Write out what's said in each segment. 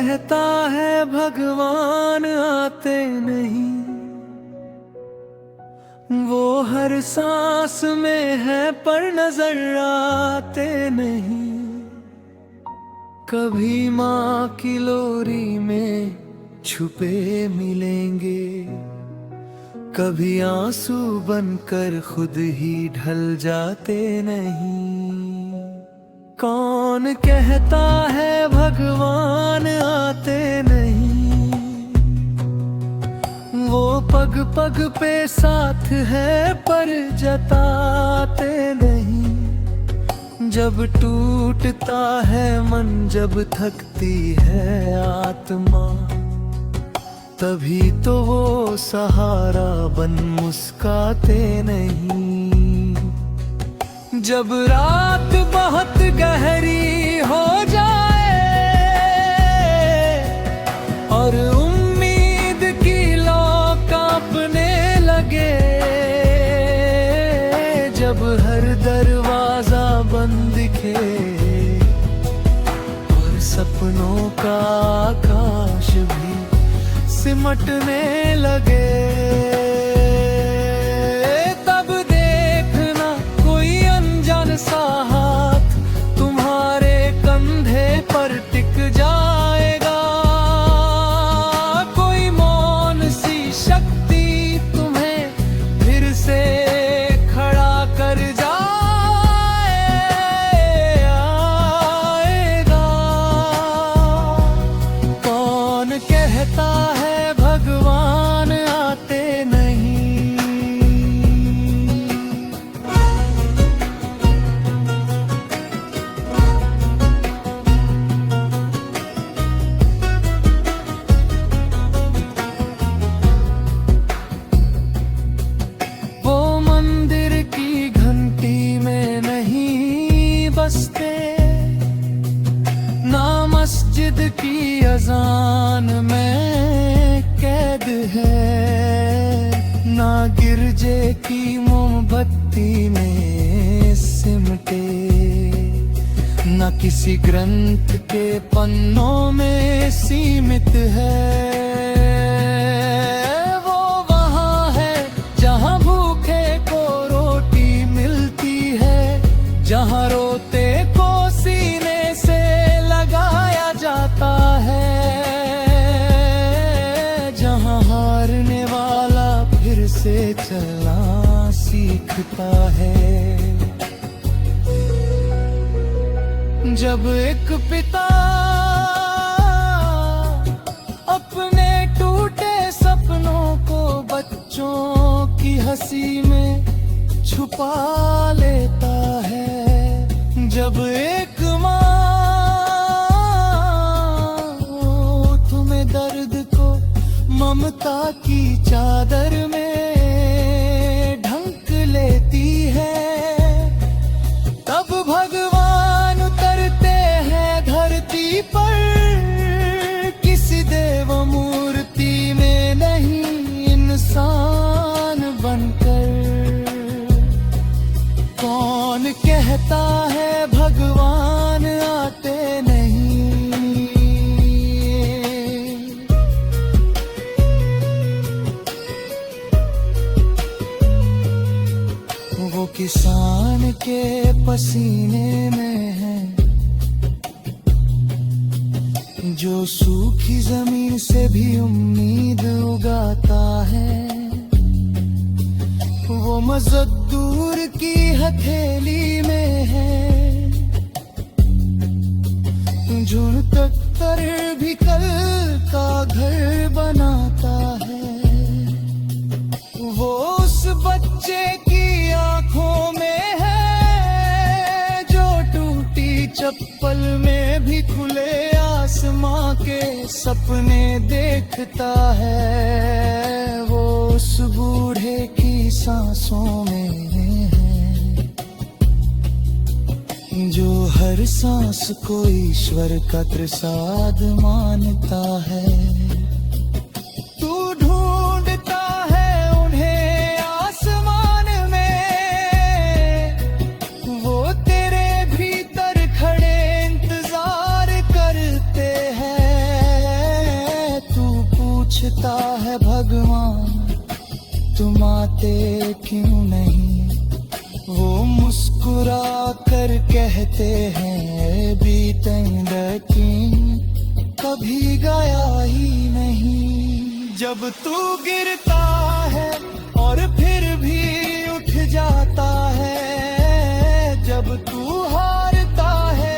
कहता है भगवान आते नहीं, वो हर सांस में है पर नजर आते नहीं। कभी माँ की लोरी में छुपे मिलेंगे, कभी आंसू बनकर खुद ही ढल जाते नहीं। कौन कहता है भगवान आते नहीं, वो पग पग पे साथ है पर जताते नहीं। जब टूटता है मन, जब थकती है आत्मा, तभी तो वो सहारा बन मुस्काते नहीं। जब रात बहुत गहरी हो जाए और उम्मीद की लौ कांपने लगे, जब हर दरवाजा बंद दिखे और सपनों का आकाश भी सिमटने लगे, तब देखना कोई अनजान सा हाथ तुम्हारे कंधे पर टिक जाएगा। कोई मौन सी शक्ति तुम्हें फिर से खड़ा कर जाएगा। कौन कहता है भगवान आते नहीं। वो मंदिर की घंटी में नहीं बसते, ना मस्जिद की अजान में कैद है, ना गिरजे की मोमबत्ती में सिमटे, ना किसी ग्रंथ के पन्नों में सीमित है। वो वहाँ है जहाँ भूखे को रोटी मिलती है, जहाँ रोते को सीने से लगाया जाता है, जहाँ हारने वाला फिर से चलना सीखता है। जब एक पिता अपने टूटे सपनों को बच्चों की हंसी में छुपा लेता है, जब एक माँ तुम्हें दर्द को ममता की चादर में ढंक लेती है, तब भगवान उतरते हैं धरती पर, किसी देव मूर्ति में नहीं इंसान बनकर। कौन कहता है भगवान आते नहीं। वो किसान के पसीने में है, जो सूखी जमीन से भी उम्मीद उगाता है। वो मजदूर की हथेली में है, जुन तक तर भी कल का घर बनाता है। वो उस बच्चे की आंखों में है, जो टूटी चप्पल में भी खुले आसमां के सपने देखता है। वो उस बूढ़े की सांसों में है, जो हर सांस को ईश्वर का प्रसाद मानता है। तू ढूंढता है उन्हें आसमान में, वो तेरे भीतर खड़े इंतजार करते हैं। पूछता है भगवान तुम आते क्यों नहीं, वो मुस्कुरा कर कहते हैं बीतेंगे की कभी गया ही नहीं। जब तू गिरता है और फिर भी उठ जाता है, जब तू हारता है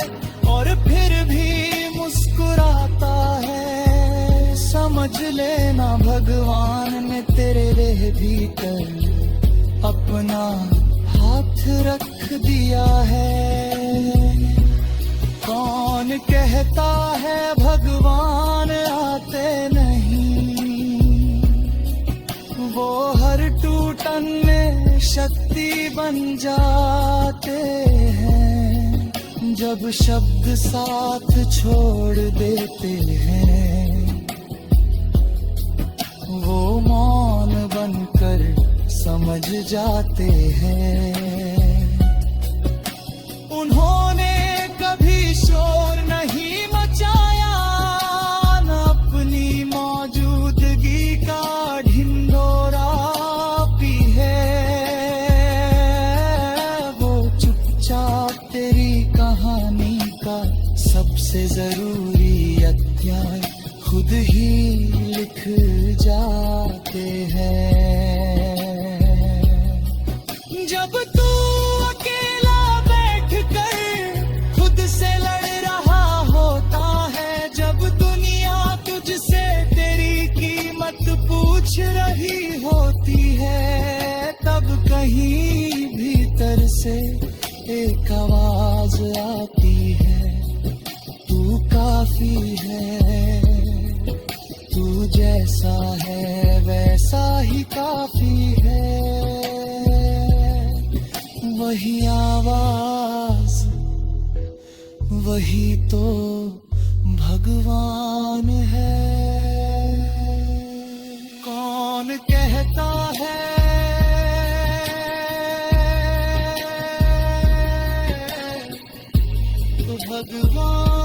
और फिर भी मुस्कुराता है, समझ लेना भगवान ने तेरे भीतर अपना हाथ रख दिया है। कौन कहता है भगवान आते नहीं, वो हर टूटन में शक्ति बन जाते हैं, जब शब्द साथ छोड़ देते हैं, वो मौन बनकर समझ जाते हैं। उन्होंने कभी शोर नहीं मचाया, न अपनी मौजूदगी का ढिंढोरा पी है, वो चुपचाप तेरी कहानी का सबसे जरूरी अध्याय खुद ही लिख जाते हैं। जब तू अकेला बैठकर खुद से लड़ रहा होता है, जब दुनिया तुझसे तेरी कीमत पूछ रही होती है, तब कहीं भीतर से एक आवाज आती है, तू काफी है, तू जैसा है वैसा ही काफी है। वही आवाज वही तो भगवान है। कौन कहता है तो भगवान